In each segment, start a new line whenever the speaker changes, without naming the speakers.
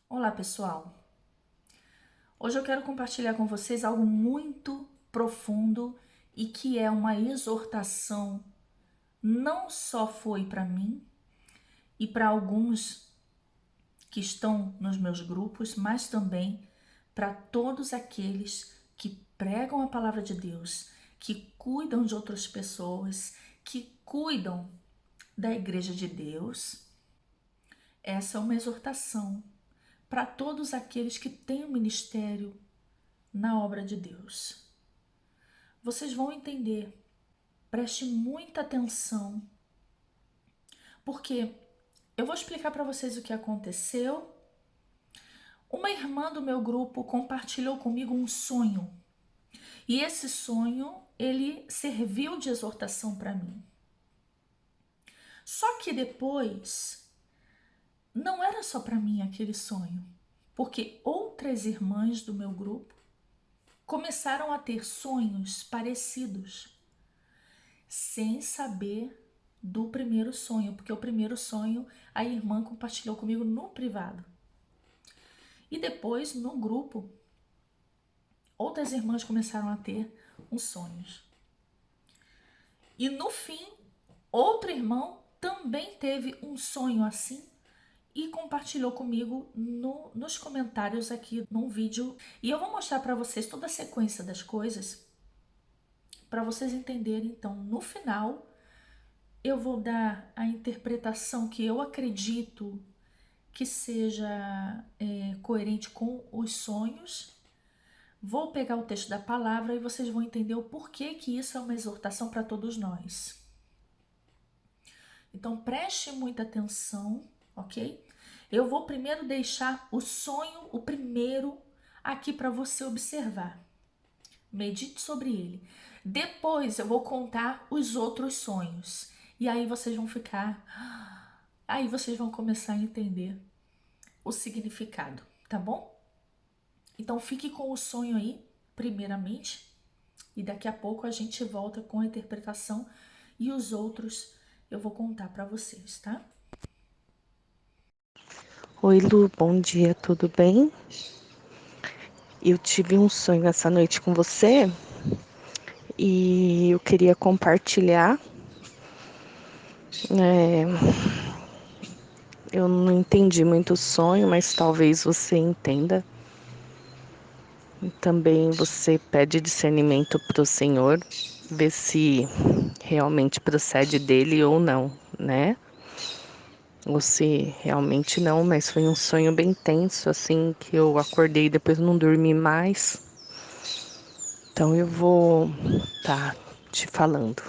Olá, pessoal. Hoje eu quero compartilhar com vocês algo muito profundo e que é uma exortação, não só foi para mim e para alguns que estão nos meus grupos, mas também para todos aqueles que pregam a palavra de Deus, que cuidam de outras pessoas, que cuidam da igreja de Deus. Essa é uma exortação para todos aqueles que têm um ministério na obra de Deus. Vocês vão entender, preste muita atenção, porque eu vou explicar para vocês o que aconteceu. Uma irmã do meu grupo compartilhou comigo um sonho, e esse sonho, ele serviu de exortação para mim. Só que depois, não era só para mim aquele sonho, porque outras irmãs do meu grupo começaram a ter sonhos parecidos, sem saber do primeiro sonho, porque o primeiro sonho a irmã compartilhou comigo no privado. E depois, no grupo, outras irmãs começaram a ter uns sonhos. E no fim, outro irmão também teve um sonho assim e compartilhou comigo nos comentários aqui num vídeo. E eu vou mostrar para vocês toda a sequência das coisas para vocês entenderem. Então, no final, eu vou dar a interpretação que eu acredito que seja coerente com os sonhos. Vou pegar o texto da palavra e vocês vão entender o porquê que isso é uma exortação para todos nós. Então preste muita atenção, ok? Eu vou primeiro deixar o sonho, o primeiro, aqui para você observar. Medite sobre ele. Depois eu vou contar os outros sonhos. E aí vocês vão ficar... Aí vocês vão começar a entender o significado, tá bom? Então fique com o sonho aí, primeiramente, e daqui a pouco a gente volta com a interpretação e os outros eu vou contar para vocês, tá?
Oi, Lu, bom dia, tudo bem? Eu tive um sonho essa noite com você e eu queria compartilhar. Eu não entendi muito o sonho, mas talvez você entenda. E também você pede discernimento para o Senhor, ver se realmente procede dele ou não, né? Ou se realmente não, mas foi um sonho bem tenso, assim, que eu acordei e depois não dormi mais. Então eu vou te falando.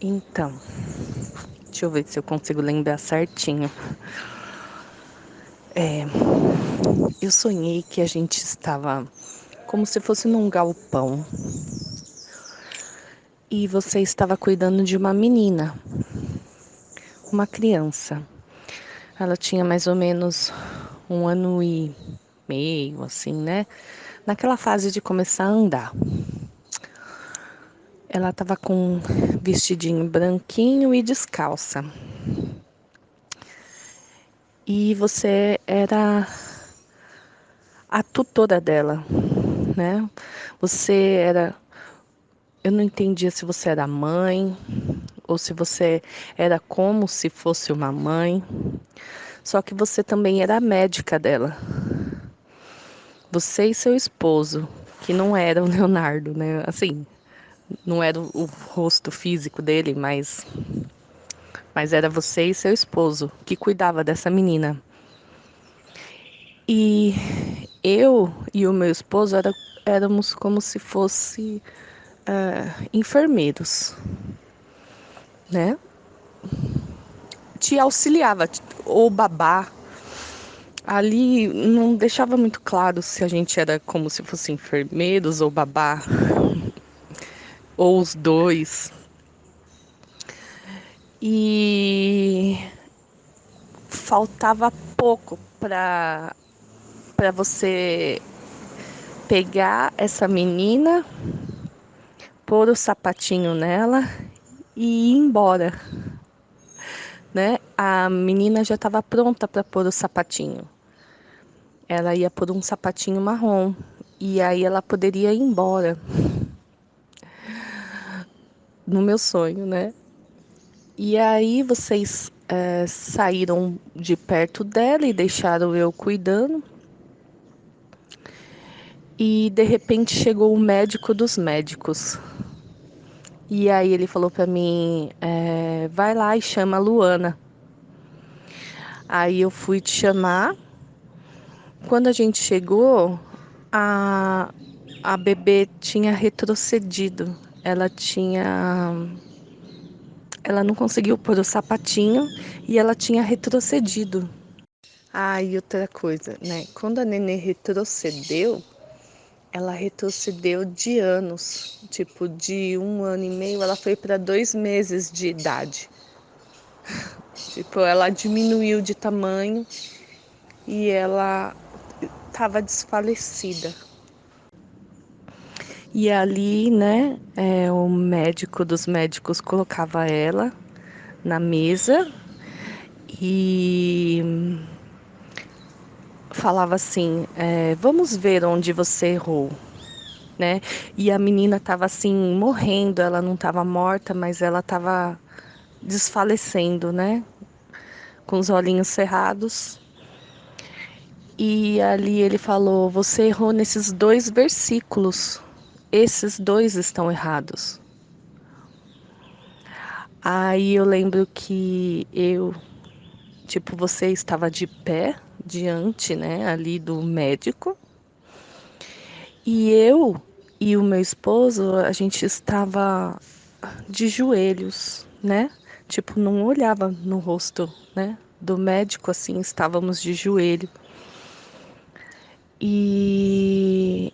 Então, deixa eu ver se eu consigo lembrar certinho. Eu sonhei que a gente estava como se fosse num galpão e você estava cuidando de uma menina, uma criança. Ela tinha mais ou menos 1 ano e meio, assim, né? Naquela fase de começar a andar. Ela estava com um vestidinho branquinho e descalça. E você era a tutora dela, né? Você era... Eu não entendia se você era mãe ou se você era como se fosse uma mãe. Só que você também era a médica dela. Você e seu esposo, que não era o Leonardo, né? Assim, não era o rosto físico dele, mas era você e seu esposo que cuidava dessa menina. E eu e o meu esposo éramos como se fosse enfermeiros, né? Te auxiliava, ou babá. Ali não deixava muito claro se a gente era como se fosse enfermeiros ou babá, ou os dois. E faltava pouco para você pegar essa menina, pôr o sapatinho nela e ir embora, né? a menina já estava pronta para pôr o sapatinho. Ela ia pôr um sapatinho marrom. E aí ela poderia ir embora. No meu sonho, né? E aí vocês saíram de perto dela e deixaram eu cuidando. E de repente chegou o médico dos médicos. E aí ele falou pra mim, vai lá e chama a Luana. Aí eu fui te chamar. Quando a gente chegou, a, a bebê tinha retrocedido. Ela não conseguiu pôr o sapatinho e ela tinha retrocedido. Ah, e outra coisa, né? Quando a nenê retrocedeu, ela retrocedeu de anos. Tipo, de 1 ano e meio, ela foi para 2 meses de idade. Tipo, ela diminuiu de tamanho e ela estava desfalecida. E ali, né, o médico dos médicos colocava ela na mesa e falava assim: vamos ver onde você errou, né? E a menina estava assim, morrendo, ela não estava morta, mas ela estava desfalecendo, né? Com os olhinhos cerrados. E ali ele falou: você errou nesses 2 versículos. Esses 2 estão errados. Aí eu lembro que tipo, você estava de pé diante, né, ali do médico. E eu e o meu esposo, a gente estava de joelhos, né? Tipo, não olhava no rosto, né, do médico, assim, estávamos de joelho. E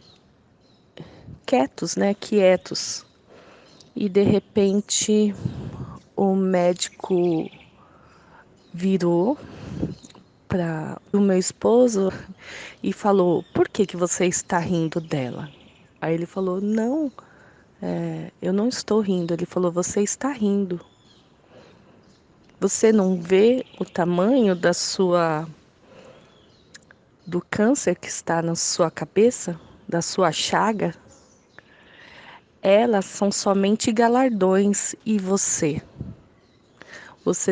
quietos, né? Quietos. E de repente o médico virou para o meu esposo e falou: por que que você está rindo dela? Aí ele falou: não, eu não estou rindo. Ele falou: você está rindo. Você não vê o tamanho do câncer que está na sua cabeça, da sua chaga? Elas são somente galardões e você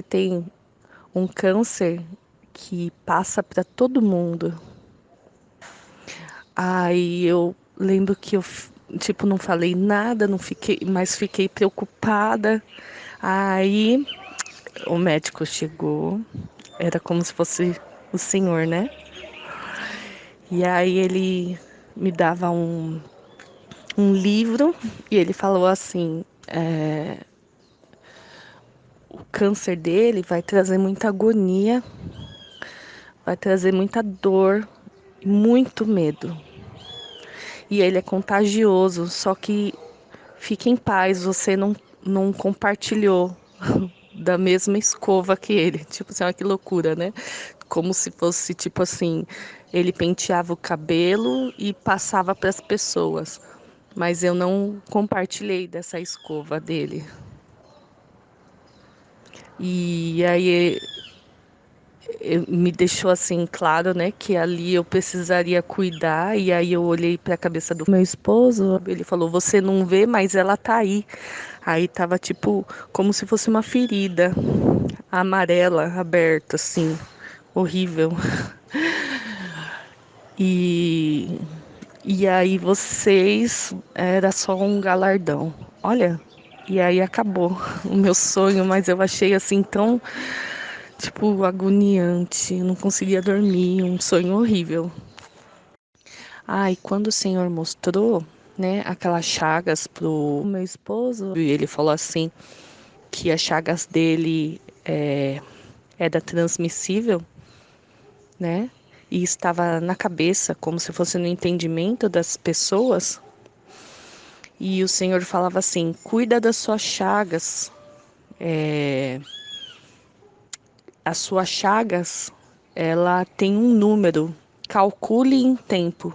tem um câncer que passa para todo mundo. Aí eu lembro que eu, tipo, não falei nada, não fiquei, mas fiquei preocupada. Aí o médico chegou, era como se fosse o senhor, né? E aí ele me dava um livro e ele falou assim: o câncer dele vai trazer muita agonia, vai trazer muita dor e muito medo. E ele é contagioso, só que fique em paz, você não compartilhou da mesma escova que ele. Tipo assim, olha que loucura, né? Como se fosse, tipo assim, ele penteava o cabelo e passava para as pessoas. Mas eu não compartilhei dessa escova dele. E aí me deixou assim claro, né, que ali eu precisaria cuidar. E aí eu olhei para a cabeça do meu esposo, ele falou: "Você não vê, mas ela tá aí". Aí tava tipo como se fosse uma ferida amarela aberta assim, horrível. E aí vocês era só um galardão. Olha, e aí acabou o meu sonho, mas eu achei assim tão tipo agoniante, eu não conseguia dormir, um sonho horrível. Ah, e quando o Senhor mostrou, né, aquelas chagas pro meu esposo, e ele falou assim que as chagas dele era transmissível, né? E estava na cabeça, como se fosse no entendimento das pessoas. E o Senhor falava assim: cuida das suas chagas, as suas chagas, ela tem um número, calcule em tempo.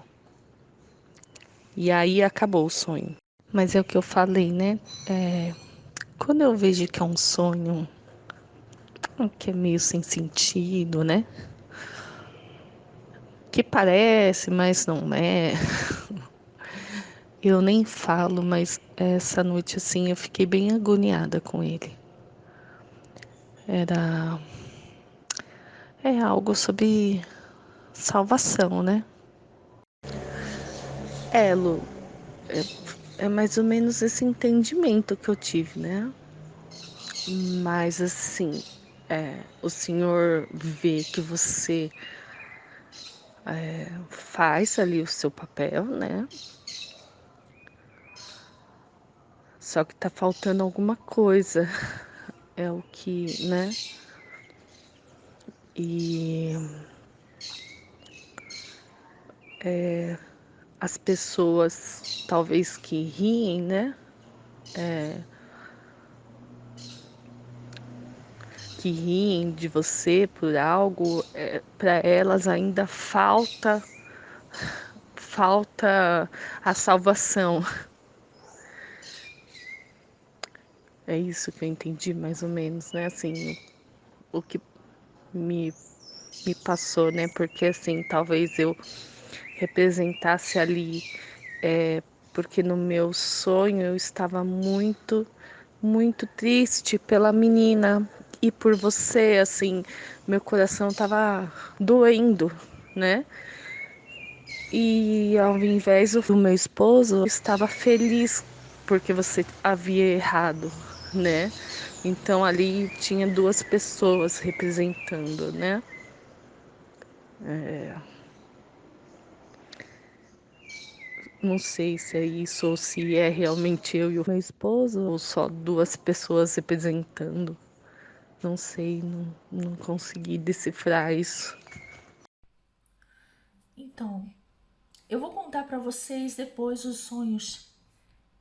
E aí acabou o sonho. Mas é o que eu falei, né? Quando eu vejo que é um sonho que é meio sem sentido, né? Que parece, mas não é. Eu nem falo, mas essa noite assim eu fiquei bem agoniada com ele. Era algo sobre salvação, né? Lu, é mais ou menos esse entendimento que eu tive, né? Mas assim, o Senhor vê que você faz ali o seu papel, né? Só que tá faltando alguma coisa. É o que, né? E as pessoas talvez que riem, né? Que riem de você por algo, para elas ainda falta a salvação. É isso que eu entendi mais ou menos, né? Assim, o que me, me passou, né? Porque assim, talvez eu representasse ali, porque no meu sonho eu estava muito triste pela menina e por você, assim, meu coração estava doendo, né? E ao invés do meu esposo, eu estava feliz porque você havia errado, né? Então ali tinha duas pessoas representando, né? Não sei se é isso ou se é realmente eu e o meu esposo ou só duas pessoas representando. Não sei, não consegui decifrar isso.
Então, eu vou contar para vocês depois os sonhos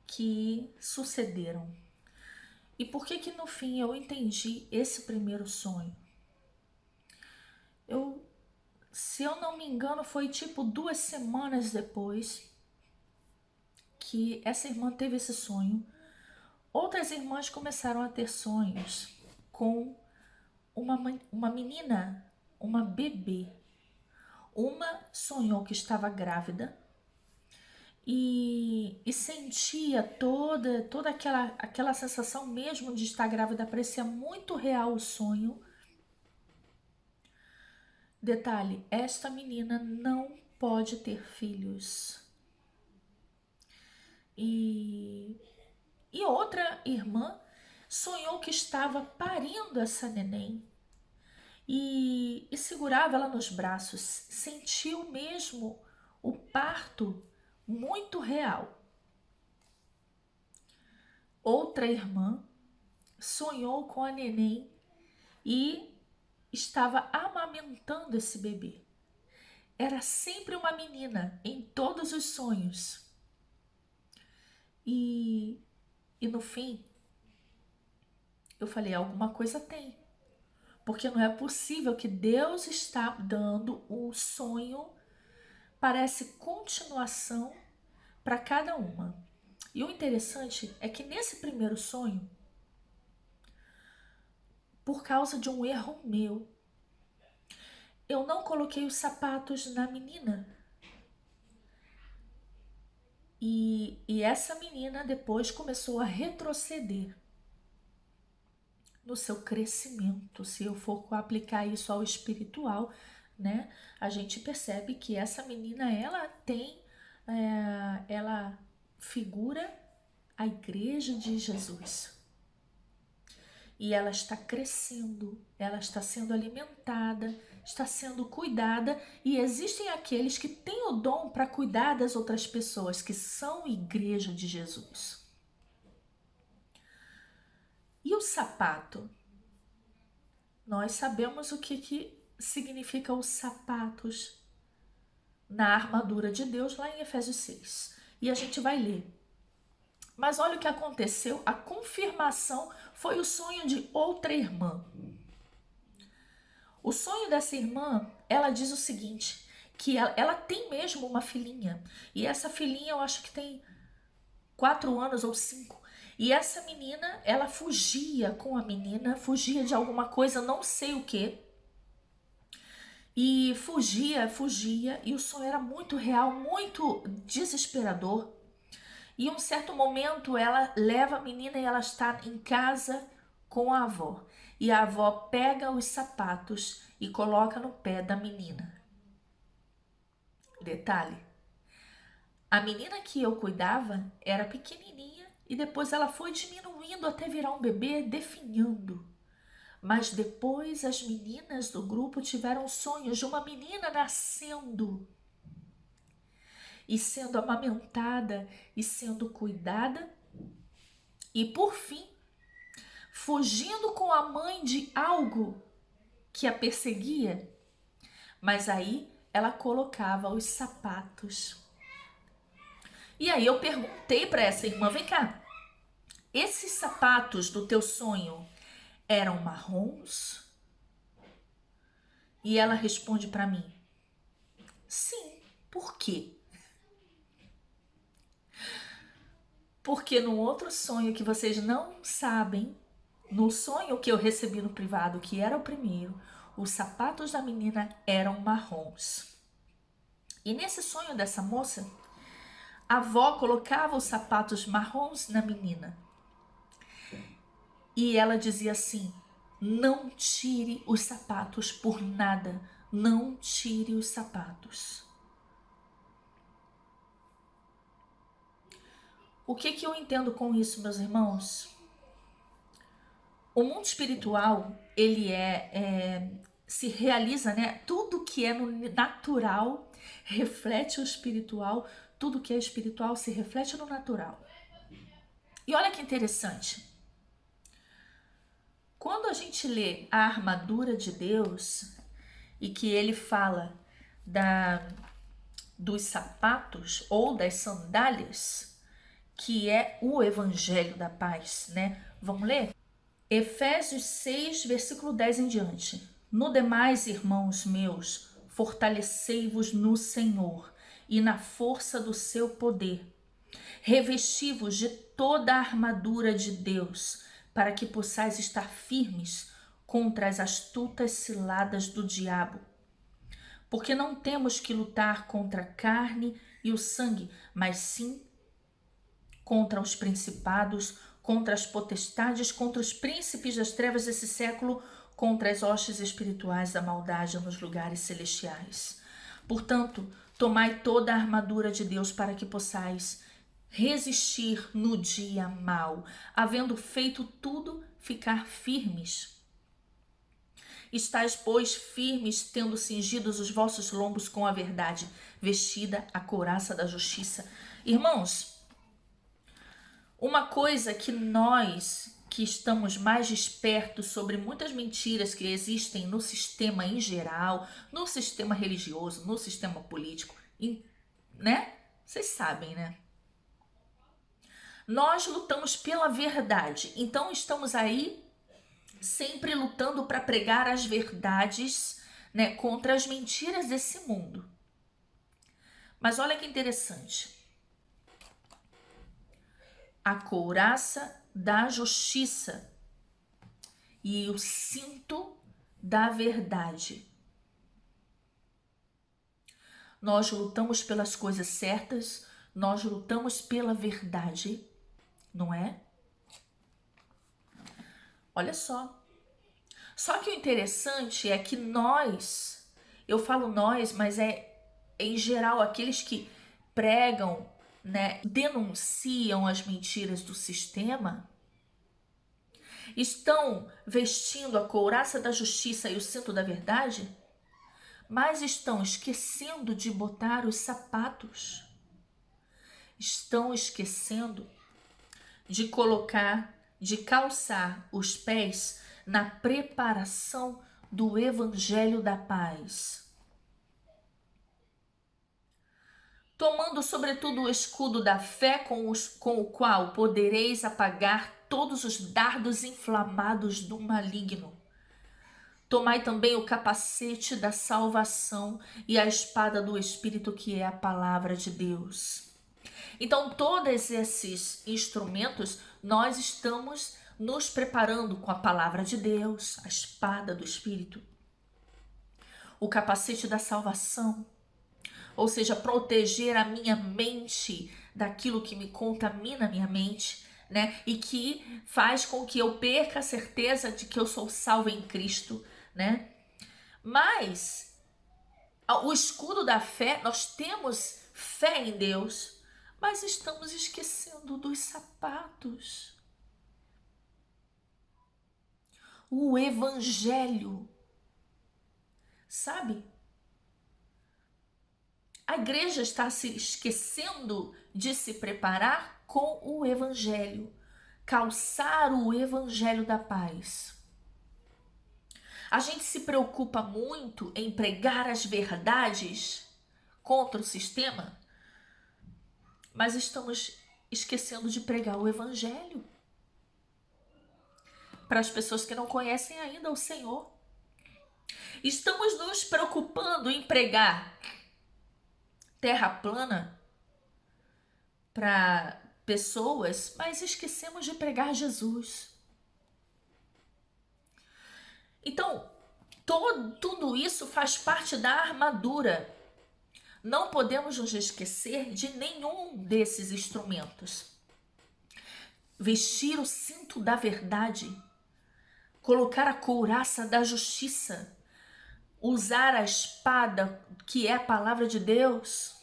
que sucederam. E por que que no fim eu entendi esse primeiro sonho? Eu, se eu não me engano, foi tipo 2 semanas depois que essa irmã teve esse sonho. Outras irmãs começaram a ter sonhos com uma menina, uma bebê. Uma sonhou que estava grávida e sentia toda aquela sensação mesmo de estar grávida, parecia muito real o sonho. Detalhe, esta menina não pode ter filhos. E, e outra irmã sonhou que estava parindo essa neném e segurava ela nos braços. Sentiu mesmo o parto muito real. Outra irmã sonhou com a neném e estava amamentando esse bebê. Era sempre uma menina em todos os sonhos. E, e no fim, eu falei: alguma coisa tem. Porque não é possível que Deus está dando o sonho, parece continuação para cada uma. E o interessante é que nesse primeiro sonho, por causa de um erro meu, eu não coloquei os sapatos na menina. E essa menina depois começou a retroceder no seu crescimento. Se eu for aplicar isso ao espiritual, né, a gente percebe que essa menina, ela tem, ela figura a igreja de Jesus. E ela está crescendo, ela está sendo alimentada, está sendo cuidada, e existem aqueles que têm o dom para cuidar das outras pessoas, que são igreja de Jesus. E o sapato? Nós sabemos o que significa os sapatos na armadura de Deus, lá em Efésios 6. E a gente vai ler. Mas olha o que aconteceu, a confirmação foi o sonho de outra irmã. O sonho dessa irmã, ela diz o seguinte, que ela tem mesmo uma filhinha. E essa filhinha eu acho que tem 4 anos ou 5. E essa menina, ela fugia com a menina, fugia de alguma coisa, não sei o que. E fugia, e o sonho era muito real, muito desesperador. E um certo momento ela leva a menina e ela está em casa com a avó. E a avó pega os sapatos e coloca no pé da menina. Detalhe, a menina que eu cuidava era pequenininha e depois ela foi diminuindo até virar um bebê definhando. Mas depois as meninas do grupo tiveram sonhos de uma menina nascendo e sendo amamentada e sendo cuidada e por fim fugindo com a mãe de algo que a perseguia. Mas aí ela colocava os sapatos. E aí eu perguntei para essa irmã, vem cá, esses sapatos do teu sonho eram marrons? E ela responde para mim, sim, por quê? Porque no outro sonho que vocês não sabem, no sonho que eu recebi no privado, que era o primeiro, os sapatos da menina eram marrons. E nesse sonho dessa moça, a avó colocava os sapatos marrons na menina. E ela dizia assim, não tire os sapatos por nada, não tire os sapatos. O que eu entendo com isso, meus irmãos? O mundo espiritual, ele se realiza, né? Tudo que é no natural reflete o espiritual, tudo que é espiritual se reflete no natural. E olha que interessante. Quando a gente lê a armadura de Deus e que ele fala dos sapatos ou das sandálias, que é o evangelho da paz, né? Vamos ler? Efésios 6, versículo 10 em diante. No demais, irmãos meus, fortalecei-vos no Senhor e na força do seu poder. Revesti-vos de toda a armadura de Deus, para que possais estar firmes contra as astutas ciladas do diabo. Porque não temos que lutar contra a carne e o sangue, mas sim contra os principados, contra as potestades, contra os príncipes das trevas desse século, contra as hostes espirituais da maldade nos lugares celestiais. Portanto, tomai toda a armadura de Deus para que possais resistir no dia mau, havendo feito tudo, ficar firmes. Estais, pois, firmes, tendo cingidos os vossos lombos com a verdade, vestida a couraça da justiça. Irmãos, uma coisa que nós que estamos mais despertos sobre muitas mentiras que existem no sistema em geral, no sistema religioso, no sistema político, né? Vocês sabem, né? Nós lutamos pela verdade, então estamos aí sempre lutando para pregar as verdades, né, contra as mentiras desse mundo. Mas olha que interessante. A couraça da justiça e o cinto da verdade. Nós lutamos pelas coisas certas, nós lutamos pela verdade, não é? Olha só. Só que o interessante é que nós, eu falo nós, mas é em geral aqueles que pregam, né, denunciam as mentiras do sistema, estão vestindo a couraça da justiça e o cinto da verdade, mas estão esquecendo de botar os sapatos. Estão esquecendo de colocar, de calçar os pés na preparação do evangelho da paz. Tomando sobretudo o escudo da fé com o qual podereis apagar todos os dardos inflamados do maligno. Tomai também o capacete da salvação e a espada do Espírito, que é a palavra de Deus. Então, todos esses instrumentos, nós estamos nos preparando com a palavra de Deus, a espada do Espírito, o capacete da salvação, ou seja, proteger a minha mente daquilo que me contamina a minha mente, né? E que faz com que eu perca a certeza de que eu sou salvo em Cristo, né? Mas o escudo da fé, nós temos fé em Deus, mas estamos esquecendo dos sapatos. O evangelho, sabe? A igreja está se esquecendo de se preparar com o evangelho, calçar o evangelho da paz. A gente se preocupa muito em pregar as verdades contra o sistema, mas estamos esquecendo de pregar o evangelho para as pessoas que não conhecem ainda o Senhor. Estamos nos preocupando em pregar terra plana para pessoas, mas esquecemos de pregar Jesus. Então, tudo isso faz parte da armadura. Não podemos nos esquecer de nenhum desses instrumentos. Vestir o cinto da verdade, colocar a couraça da justiça, usar a espada, que é a palavra de Deus,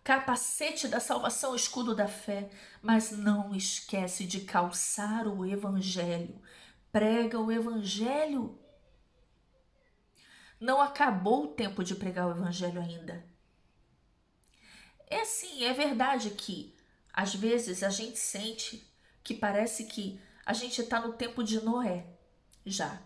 capacete da salvação, escudo da fé, mas não esquece de calçar o evangelho. Prega o evangelho. Não acabou o tempo de pregar o evangelho ainda. É sim, é verdade que às vezes a gente sente que parece que a gente está no tempo de Noé já.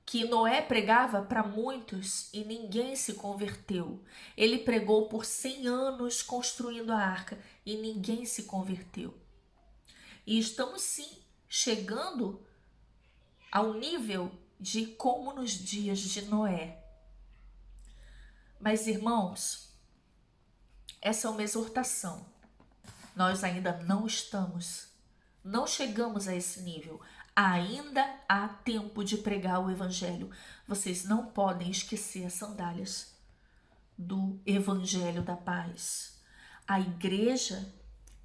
Que Noé pregava para muitos e ninguém se converteu. Ele pregou por 100 anos construindo a arca e ninguém se converteu. E estamos sim chegando ao nível de como nos dias de Noé. Mas, irmãos, essa é uma exortação. Nós ainda não chegamos a esse nível. Ainda há tempo de pregar o evangelho. Vocês não podem esquecer as sandálias do evangelho da paz. A igreja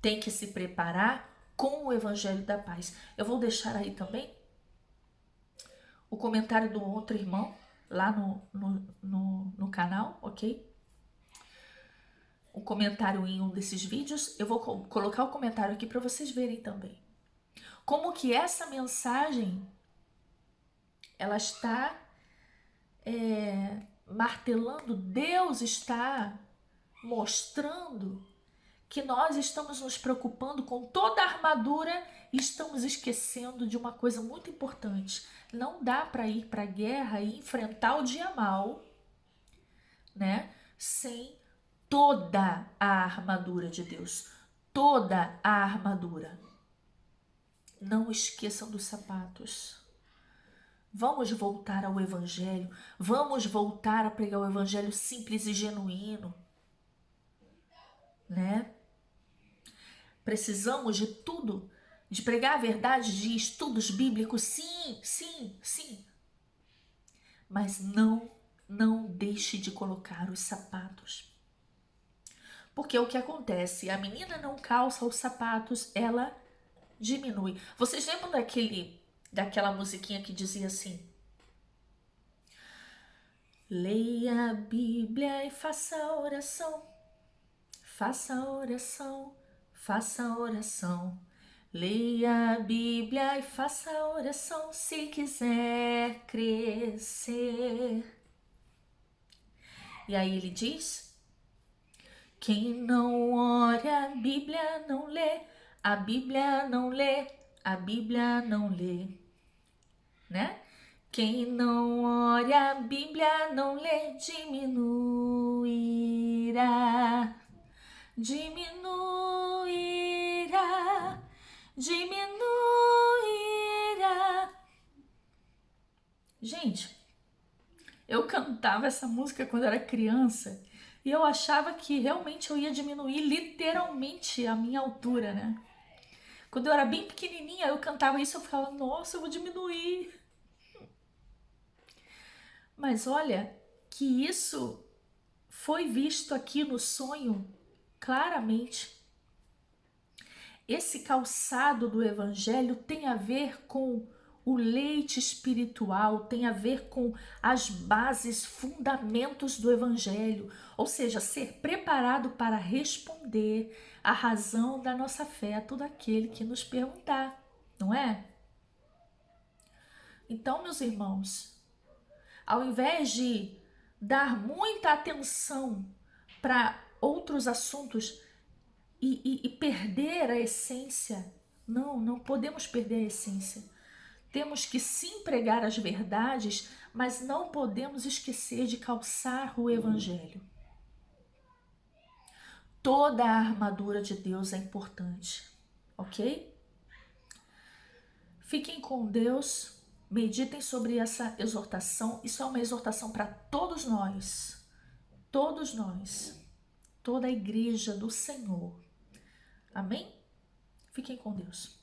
tem que se preparar com o evangelho da paz. Eu vou deixar aí também o comentário do outro irmão lá no canal, ok? O comentário em um desses vídeos. Eu vou colocar o comentário aqui para vocês verem também. Como que essa mensagem ela está martelando, Deus está mostrando que nós estamos nos preocupando com toda a armadura e estamos esquecendo de uma coisa muito importante. Não dá para ir para a guerra e enfrentar o dia mal, né? Sem toda a armadura de Deus. Toda a armadura. Não esqueçam dos sapatos. Vamos voltar ao evangelho. Vamos voltar a pregar o evangelho simples e genuíno, né? Precisamos de tudo, de pregar a verdade, de estudos bíblicos, sim. Mas não deixe de colocar os sapatos. Porque o que acontece? A menina não calça os sapatos, ela diminui. Vocês lembram daquela musiquinha que dizia assim: leia a Bíblia e faça oração. Faça oração, faça oração. Leia a Bíblia e faça oração se quiser crescer. E aí ele diz: quem não ora a Bíblia não lê, a Bíblia não lê, a Bíblia não lê, né? Quem não ora a Bíblia não lê, diminuirá. Diminuirá, diminuirá. Gente, eu cantava essa música quando era criança E eu achava que realmente eu ia diminuir literalmente a minha altura, né? Quando eu era bem pequenininha, eu cantava isso, eu ficava, nossa, eu vou diminuir. Mas olha que isso foi visto aqui no sonho claramente. Esse calçado do evangelho tem a ver com o leite espiritual, tem a ver com as bases, fundamentos do evangelho, ou seja, ser preparado para responder a razão da nossa fé a todo aquele que nos perguntar, não é? Então, meus irmãos, ao invés de dar muita atenção para outros assuntos e perder a essência, não podemos perder a essência. Temos que sim pregar as verdades, mas não podemos esquecer de calçar o evangelho. Toda a armadura de Deus é importante, ok? Fiquem com Deus, meditem sobre essa exortação. Isso é uma exortação para todos nós, toda a igreja do Senhor. Amém? Fiquem com Deus.